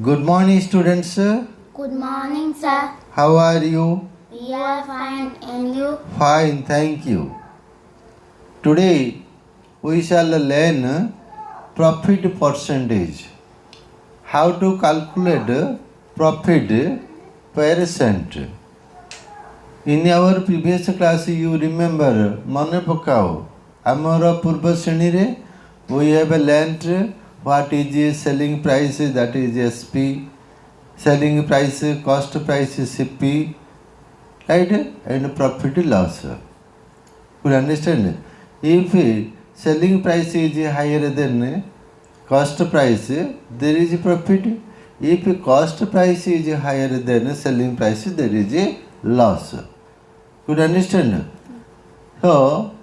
Good morning, students. Good morning, sir. How are you? We are fine, and you? Fine, thank you. Today we shall learn profit percentage. How to calculate profit per cent. In our previous class, you remember, mane pakao, amara purva shenire, we have learnt what is selling price, that is SP, selling price, cost price CP, right? And profit loss. You understand? If selling price is higher than cost price, there is profit. If cost price is higher than selling price, there is a loss. You understand? So,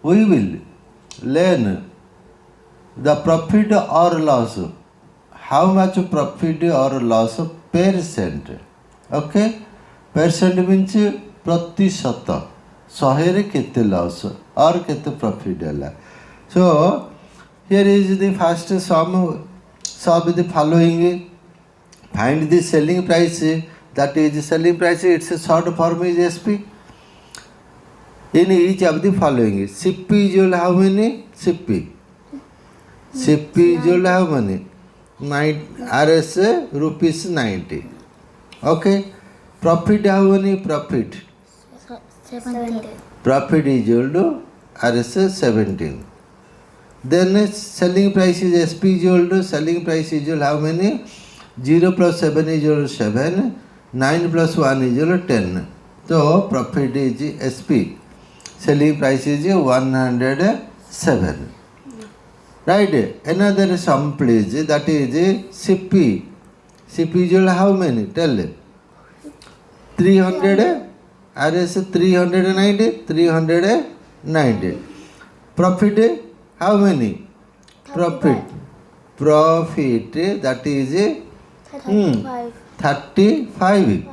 we will learn the profit or loss. How much profit or loss per cent? Okay? Percent means प्रतिशत. 100 केते loss or केते profit है. So, here is the first sum. Solve the following. Find the selling price. That is selling price. Its short form is SP. In each of the following, CP is equal how many? CP. CP is equal how many? RS rupees 90. Okay. Profit how many? Profit. 70. Profit is equal to RS 17. Then selling price is SP is equal to selling price is equal how many? 0 plus 7 is equal to 7. 9 plus 1 is equal to 10. So profit is SP. Selling price is 107. Right? Another sum please. That is CP. CP is equal how many? Tell. 300. RS 390. 390. Profit how many? Profit. Profit that is 35. 35.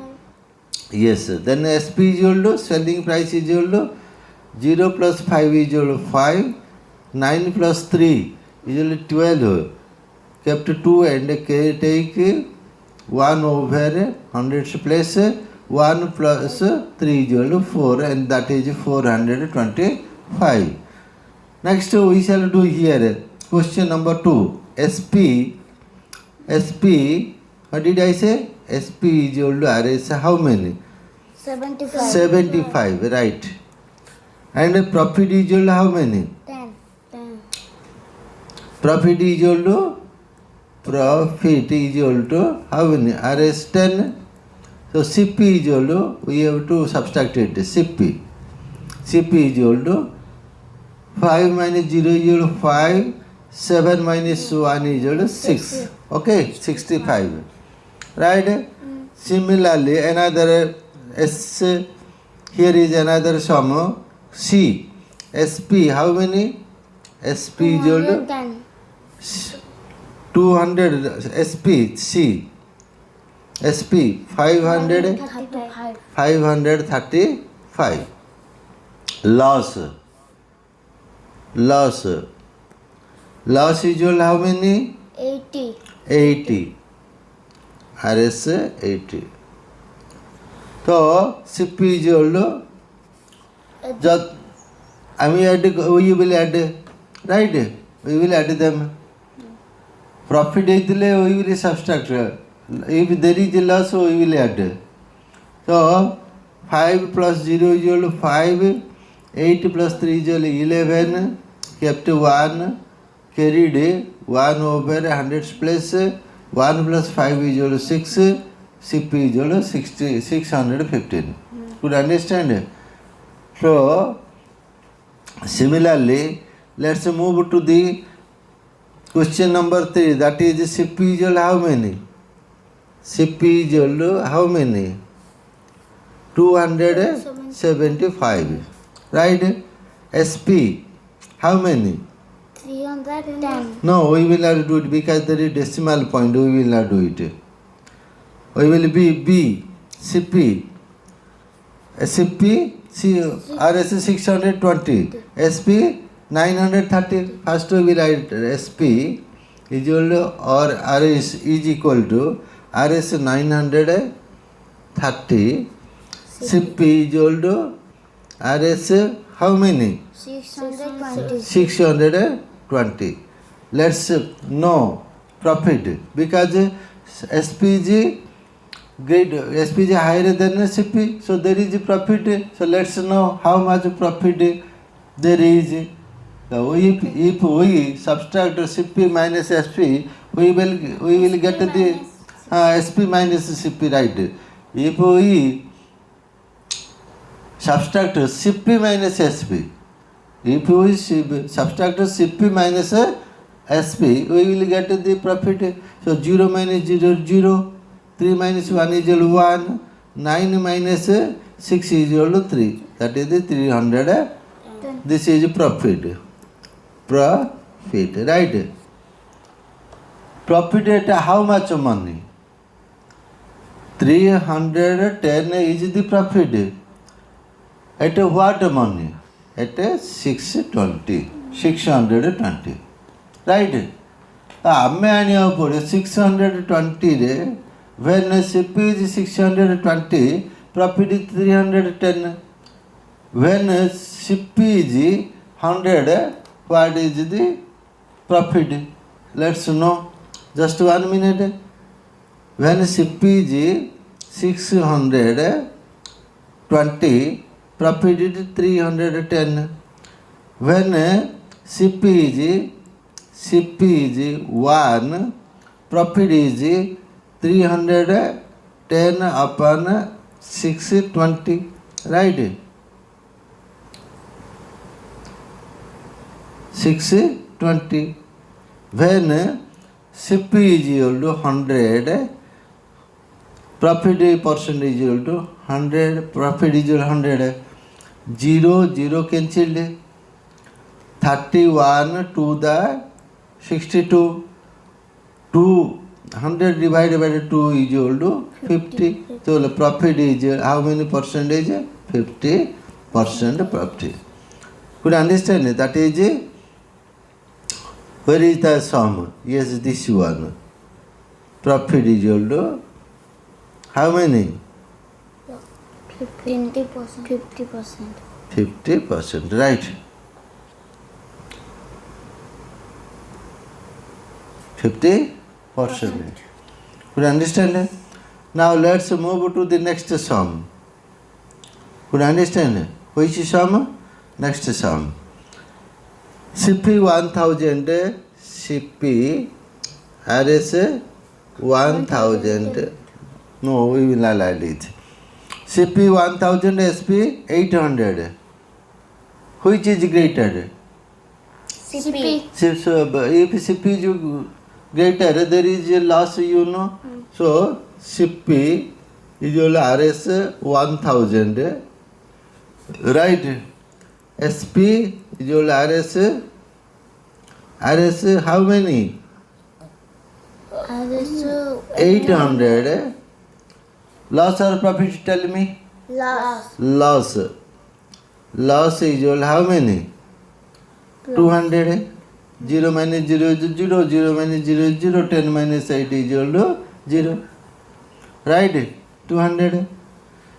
Yes. Then SP is equal to selling price is equal to 0 plus 5 is equal to 5. 9 plus 3 is equal to 12. Kept 2 and take 1 over 100's place. 1 plus 3 is equal to 4, and that is 425. Next we shall do here question number 2. SP, what did I say? SP is equal to RS how many? 75. 75, right. And profit is equal to how many? 10. Profit is equal to how many? RS 10. So CP is equal to, we have to subtract it. CP is equal to 5 minus 0 is equal to 5. 7 minus 1 is equal to 6. Okay, 65. Right? Similarly, another S, here is another sum. C, SP, how many? SP is equal to 10. 200. SP, C. SP, 35. 535. Loss is equal to how many? 80. 80. RS 80. So CP is equal to just we will add, right? We will add them. Profit is there, we will subtract. If there is a loss, we will add. So 5 plus 0 is equal to 5. 8 plus 3 is equal to 11. Kept 1. Carried 1 over 100's place. 1 plus 5 is equal to 6. CP is equal to 615. Could understand? So similarly, let's move to the question number 3. That is CP is equal to how many? CP is equal to how many? 275. Right? SP, how many? 310. No, we will not do it because there is decimal point. We will not do it. We will be B, CP. CP, RS 620. SP 930. First we will write SP is equal to or RS is equal to RS 930, CP is equal to RS how many? 620. 620. Let's know profit because SP is great, SP is higher than CP, so there is profit. So let's know how much profit there is. So if we subtract CP minus SP, we will get the SP minus CP, right? If we subtract CP minus SP, if we subtract CP minus SP, we will get the profit. So 0 minus 0, 0. 3 minus 1 is equal to 1. 9 minus 6 is equal to 3. That is the 300. This is profit. Profit, right? Profit at how much money? 310 is the profit. At what money? At 620. 620. Right? आमे आनिया पड़े 620 रे when CP is 620, profit is 310. When CP is 100, what is the profit? Let's know. Just 1 minute. When CP is 620, profit is 310. When CP is 1, profit is 310 upon 620, right? 620. When CP is equal to 100, profit percentage is equal to 100, profit is equal to 100. 0, 0 cancelled. 31 to the 62. 200 divided by 2 is equal to 50. So the profit is how many percentage? 50% profit. Could you understand it? That is, where is the sum? Yes, this one. Profit is equal to how many? 50%. 50%, right? 50%. Could you understand it? Now let's move to the next sum. Could you understand it? Which sum? Next sum. CP 1000, CP RS 1000. No, we will not add it. CP 1000, SP 800. Which is greater? CP. So, if CP is greater, there is a loss, you know. So, CP is equal to RS 1000. Right? SP is equal to RS how many? 800. Loss or profit, tell me? Loss. Loss is equal to how many? 200. 0 minus 0 is 0, 0 minus 0 is 0, 10 minus 8 is equal to 0. Right? 200.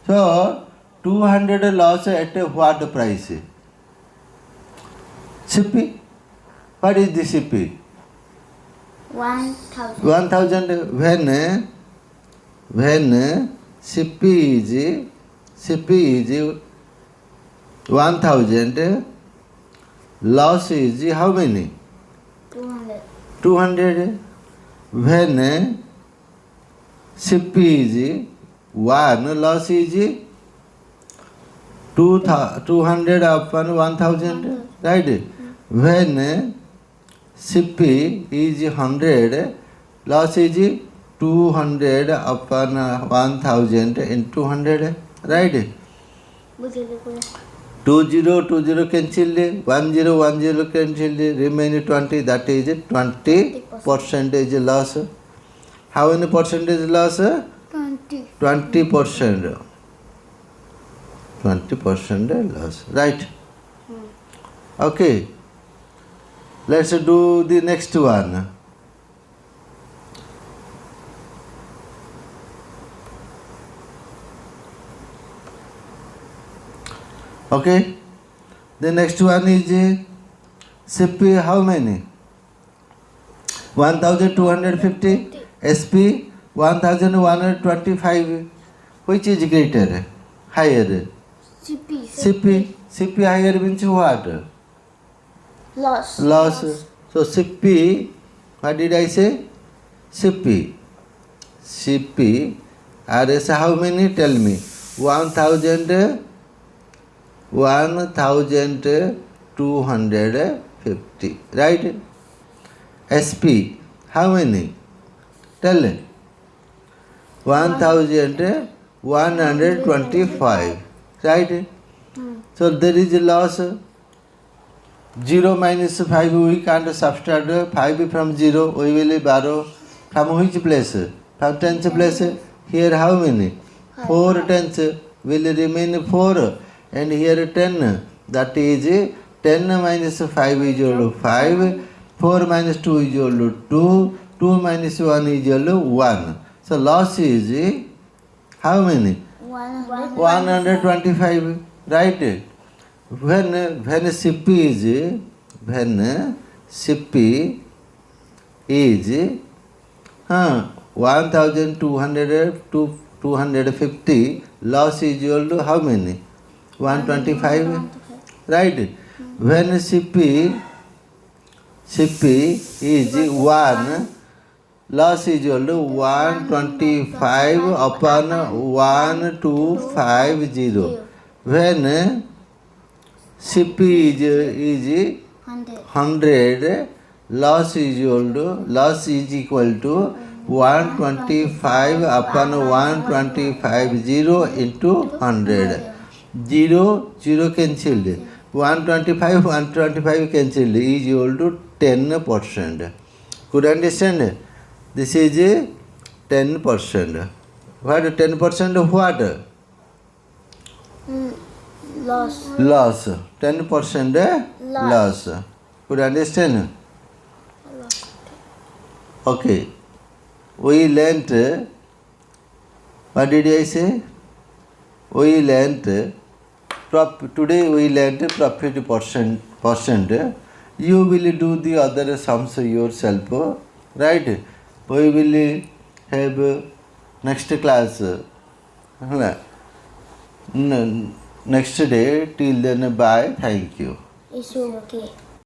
So, 200 loss at what price? CP. What is the CP? 1000. 1000. When CP is 1000, loss is how many? 200. 200. When CP is 1, loss is 200 upon 1000, right? When CP is 100, loss is 200 upon 1000 into 100, right? 20 cancel, 10 cancel, remain 20, that is 20% loss. How many percentage loss? 20. 20%. 20% loss, right? Okay. Let's do the next one. Okay. The next one is CP, how many? 1250. SP 1125. Which is greater? Higher. CP. CP. CP higher means what? Loss. Loss. So CP, what did I say? CP. CP. RS how many? Tell me. 1250. Right? SP how many? Tell me. 1125. Right? So there is a loss. 0 minus 5 we can't subtract 5 from 0. We will borrow from which place? From tens place. Here how many? 4 tens will remain 4 and here 10. That is 10 minus 5 is equal to 5. 4 minus 2 is equal to 2. 2 minus 1 is equal to 1. So loss is how many? 125. Right? When CP is 1250, loss is equal to how many? 125. Right? When CP is 1, loss is equal to 125 upon 1250. When CP is 100, loss is equal to 125 upon 125 into 100. 0 cancelled. 125 cancelled is equal to 10%. Could you understand? This is 10%. What 10% of what? Loss. Loss. 10% loss. Could you understand? Okay. We learnt, what did I say? We learnt, today we learnt profit percent. You will do the other sums yourself, right? We will have next class. Next day. Till then, bye. Thank you. It's okay.